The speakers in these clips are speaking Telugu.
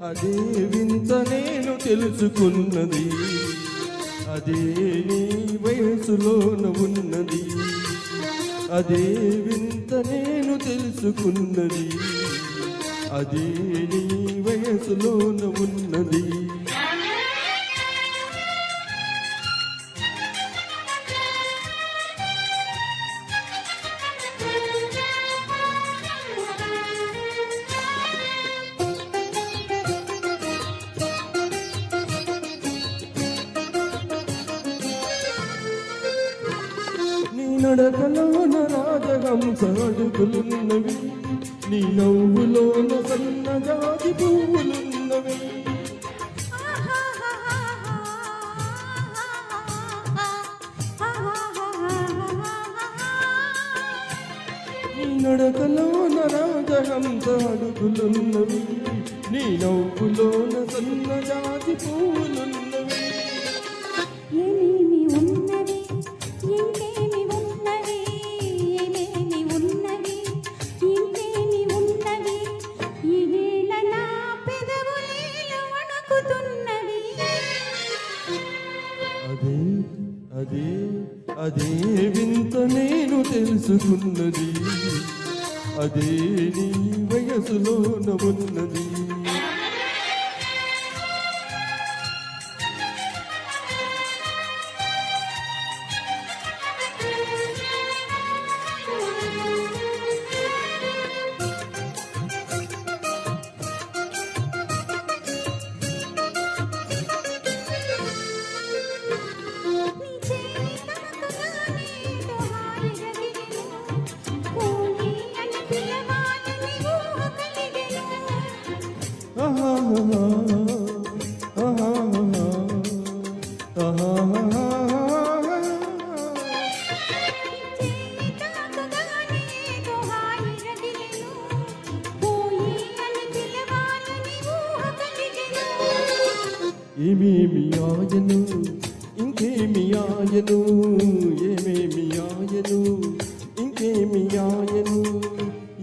అదే వింత నేను తెలుసుకున్నది, అదే నీ వయసులోన ఉన్నది. అదే వింత నేను తెలుసుకున్నది, అదే నీ వయసులోన ఉన్నది. నీ నడకలోన రాజహంస అడుగులున్నవి, నీ నవ్వులోన సన్నజాజి పువ్వులున్నవి. నీ నడకలోన రాజహంస అడుగులున్నవి, నీ నవ్వులోన సన్నజాజి పువ్వులున్నవి. అదే అదే అదే వింత నేను తెలుసుకున్నది, అదే నీ వయసులోన ఉన్నది. ఏమేమి ఆయను ఇంకేమి ఆయను, ఏమేమి ఆయను ఇంకేమి ఆయను,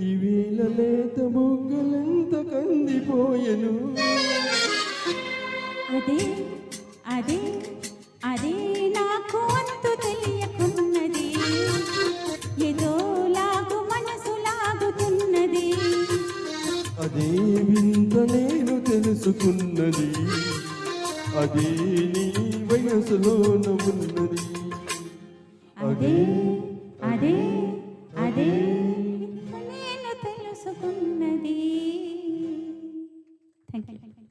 ఈ వేళ లేత బొగ్గలెంత కందిపోయెను. అదే అదే అదే నాకు అంతు తెలియకున్నది, ఏదో లాగు మనసు లాగుతున్నది. అదే వింత నేను తెలుసుకున్నది, అదే నీ వయసులోన ఉన్నది. అదే అదే అదే నేను తెలుసుకున్నది. Thank you.